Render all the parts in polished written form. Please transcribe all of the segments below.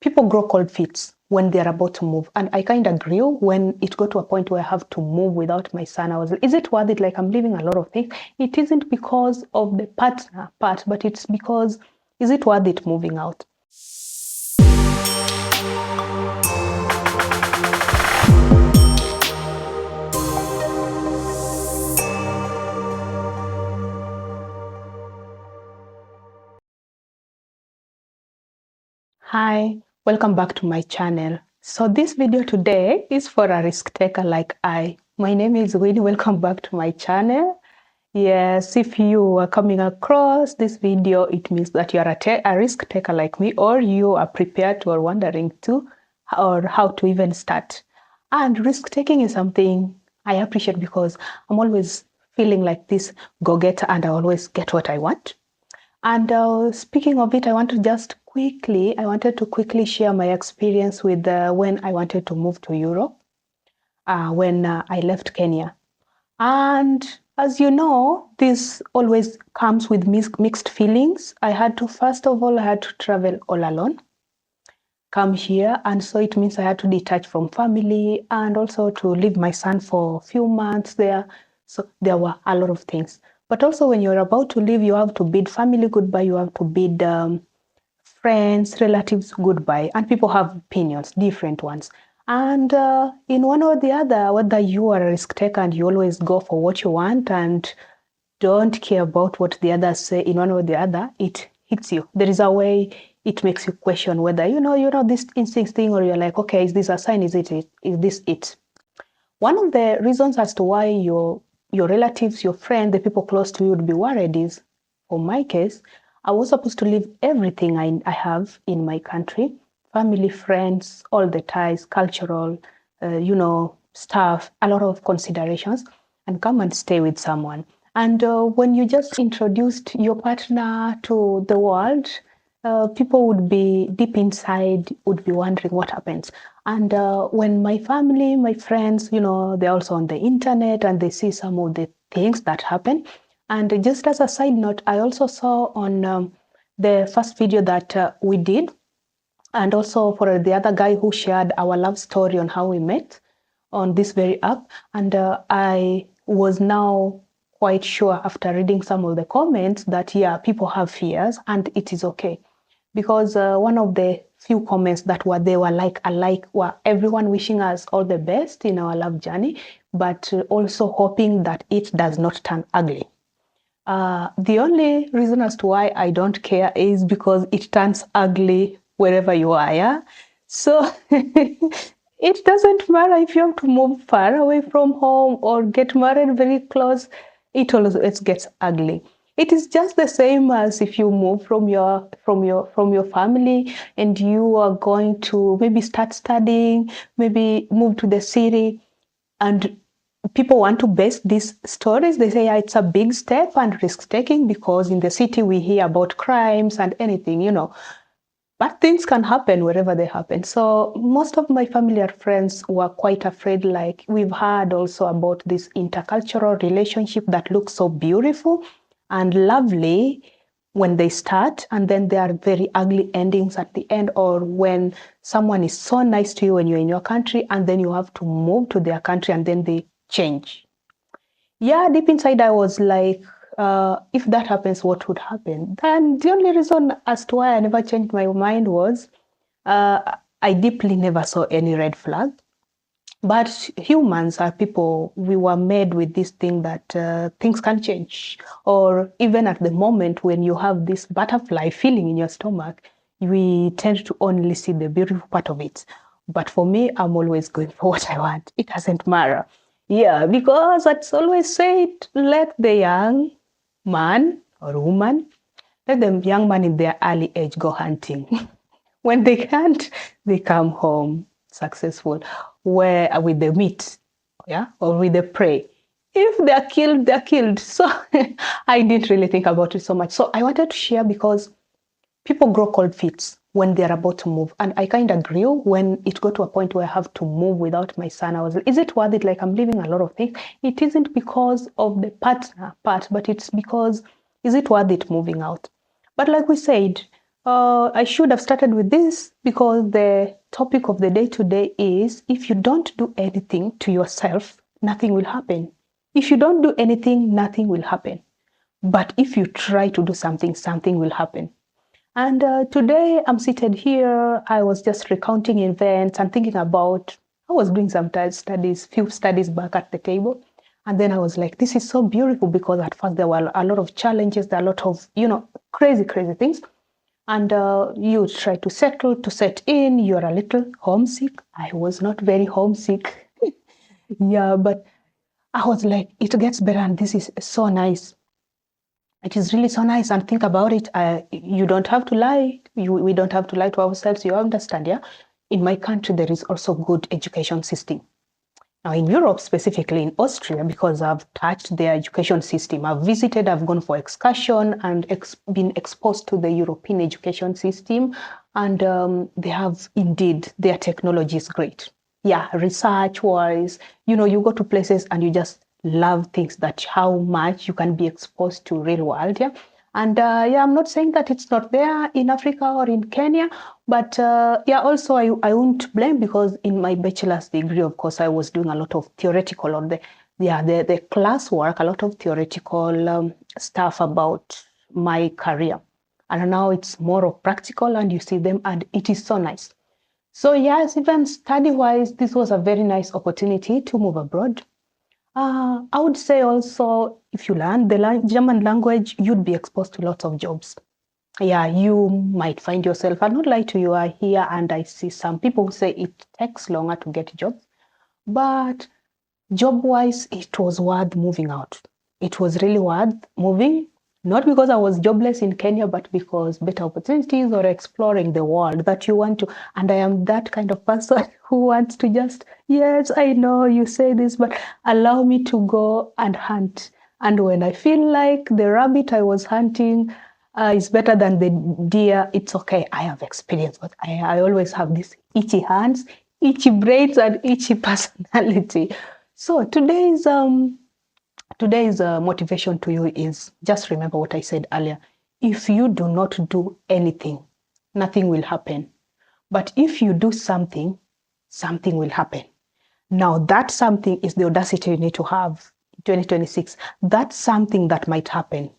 people grow cold feet when they're about to move. And I kind of grew when it got to a point where I have to move without my son. I was, is it worth it? Like, I'm leaving a lot of things. It isn't because of the partner part, but it's because, is it worth it moving out? Hi, welcome back to my channel. So this video today is for a risk taker like I. My name is Winney. Welcome back to my channel. Yes, if you are coming across this video, it means that you are a risk taker like me, or you are prepared or wondering to, or how to even start. And risk taking is something I appreciate because I'm always feeling like this go-getter and I always get what I want. And speaking of it, I wanted to quickly share my experience with when I wanted to move to Europe, when I left Kenya. And as you know, this always comes with mixed feelings. First of all, I had to travel all alone, come here. And so it means I had to detach from family and also to leave my son for a few months there. So there were a lot of things. But also when you're about to leave, you have to bid family goodbye. You have to bid friends, relatives goodbye. And people have opinions, different ones. And in one or the other, whether you are a risk taker and you always go for what you want and don't care about what the others say, in one or the other, it hits you. There is a way it makes you question whether you know this instinct thing, or you're like, okay, is this a sign? Is this it? One of the reasons as to why your relatives, your friends, the people close to you would be worried is, for my case, I was supposed to leave everything I have in my country, family, friends, all the ties, cultural, stuff, a lot of considerations, and come and stay with someone. And when you just introduced your partner to the world, people would be deep inside, would be wondering what happens. And when my family, my friends, they're also on the internet and they see some of the things that happen. And just as a side note, I also saw on the first video that we did, and also for the other guy who shared our love story on how we met on this very app. And I was now quite sure after reading some of the comments that, yeah, people have fears and it is okay. Because one of the few comments that were there were everyone wishing us all the best in our love journey, but also hoping that it does not turn ugly. The only reason as to why I don't care is because it turns ugly wherever you are. Yeah? So it doesn't matter if you have to move far away from home or get married very close, it gets ugly. It is just the same as if you move from your family and you are going to maybe start studying, maybe move to the city, and people want to base these stories. They say, yeah, it's a big step and risk taking because in the city we hear about crimes and anything, But things can happen wherever they happen. So most of my family and friends were quite afraid. Like, we've heard also about this intercultural relationship that looks so beautiful and lovely when they start, and then there are very ugly endings at the end, or when someone is so nice to you when you're in your country and then you have to move to their country and then they change. Yeah, deep inside I was like, if that happens, what would happen? And the only reason as to why I never changed my mind was I deeply never saw any red flag. But humans are people. We were made with this thing that things can change. Or even at the moment when you have this butterfly feeling in your stomach, we tend to only see the beautiful part of it. But for me, I'm always going for what I want. It doesn't matter. Yeah, because it's always said, let the young man or woman, let the young man in their early age go hunting. When they can't, they come home successful, where with the meat, yeah, or with the prey. If they're killed, they're killed. So I didn't really think about it so much. So I wanted to share because people grow cold feet when they're about to move. And I kind of grew when it got to a point where I have to move without my son. I was, is it worth it? Like, I'm leaving a lot of things. It isn't because of the partner part, but it's because, is it worth it moving out? But like we said, I should have started with this because the topic of the day today is if you don't do anything to yourself, nothing will happen. If you don't do anything, nothing will happen. But if you try to do something, something will happen. And today I'm seated here. I was just recounting events and thinking about, I was doing some studies, few studies back at the table. And then I was like, this is so beautiful because at first there were a lot of challenges, there are a lot of, crazy, crazy things. And you try to settle, to set in, you're a little homesick. I was not very homesick. Yeah, but I was like, it gets better and this is so nice. It is really so nice. And think about it. You don't have to lie. We don't have to lie to ourselves. You understand, yeah? In my country, there is also good education system. Now, in Europe, specifically in Austria, because I've touched their education system, I've visited, I've gone for excursion and been exposed to the European education system. And they have indeed, their technology is great. Yeah, research-wise, you go to places and you just love things that how much you can be exposed to real world, yeah. And yeah, I'm not saying that it's not there in Africa or in Kenya, but yeah, also I won't blame because in my bachelor's degree, of course, I was doing a lot of theoretical on the class work, a lot of theoretical stuff about my career. And now it's more of practical and you see them and it is so nice. So yes, even study-wise, this was a very nice opportunity to move abroad. I would say also, if you learn the German language, you'd be exposed to lots of jobs. Yeah, you might find yourself, I'll not lie to you, I hear and I see some people say it takes longer to get jobs, but job-wise, it was worth moving out. It was really worth moving, not because I was jobless in Kenya, but because better opportunities or exploring the world that you want to. And I am that kind of person who wants to just, yes, I know you say this, but allow me to go and hunt. And when I feel like the rabbit I was hunting is better than the deer, it's okay. I have experience, but I always have these itchy hands, itchy brains, and itchy personality. So today's motivation to you is just remember what I said earlier. If you do not do anything, nothing will happen. But if you do something, something will happen. Now that something is the audacity you need to have in 2026. That's something that might happen.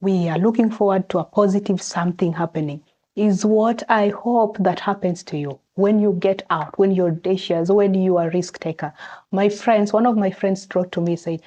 We are looking forward to a positive something happening. Is what I hope that happens to you when you get out, when you're audacious, when you are a risk taker. One of my friends wrote to me saying,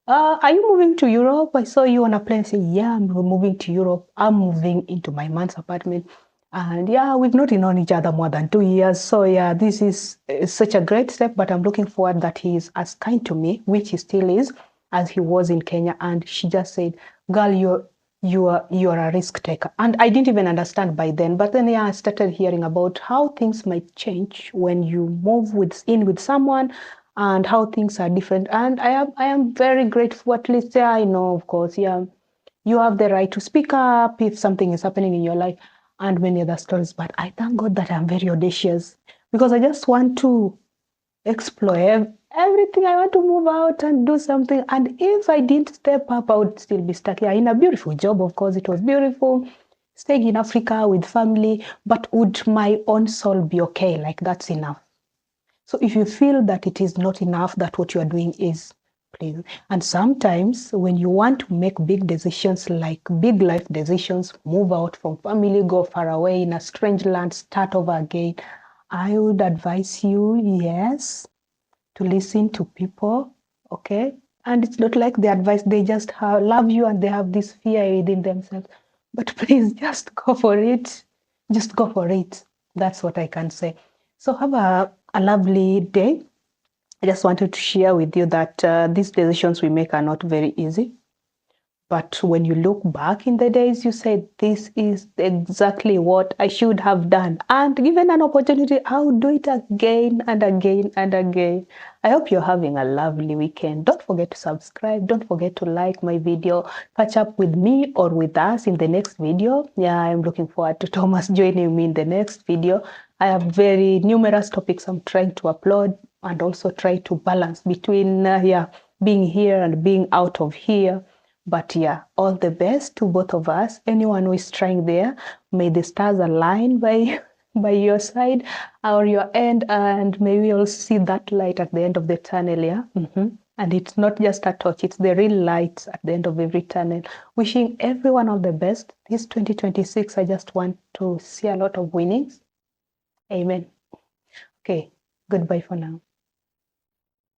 are you moving to Europe? I saw you on a plane. Say, yeah, I'm moving to Europe. I'm moving into my man's apartment. And yeah, we've not known each other more than 2 years. So yeah, this is such a great step, but I'm looking forward that he is as kind to me, which he still is, as he was in Kenya. And she just said, girl, you're a risk taker. And I didn't even understand by then. But then yeah, I started hearing about how things might change when you move in with someone and how things are different. And I am very grateful. At least yeah, I know, of course, yeah, you have the right to speak up if something is happening in your life and many other stories. But I thank God that I'm very audacious because I just want to explore everything. I want to move out and do something. And if I didn't step up, I would still be stuck here in a beautiful job. Of course, it was beautiful. Staying in Africa with family, but would my own soul be okay? Like that's enough. So if you feel that it is not enough, that what you are doing is, please. And sometimes when you want to make big decisions, like big life decisions, move out from family, go far away in a strange land, start over again, I would advise you, yes, to listen to people, okay? And it's not like the advice, they just love you and they have this fear within themselves. But please just go for it. Just go for it. That's what I can say. So have a lovely day. I just wanted to share with you that these decisions we make are not very easy. But when you look back in the days, you say, this is exactly what I should have done. And given an opportunity, I'll do it again and again and again. I hope you're having a lovely weekend. Don't forget to subscribe. Don't forget to like my video. Catch up with me or with us in the next video. Yeah, I'm looking forward to Thomas joining me in the next video. I have very numerous topics I'm trying to upload and also try to balance between being here and being out of here. But yeah, all the best to both of us. Anyone who is trying there, May the stars align by by your side or your end, and may we all see that light at the end of the tunnel. Yeah. And it's not just a torch, it's the real light at the end of every tunnel. Wishing everyone all the best. This 2026, I just want to see a lot of winnings. Amen. Okay, goodbye for now.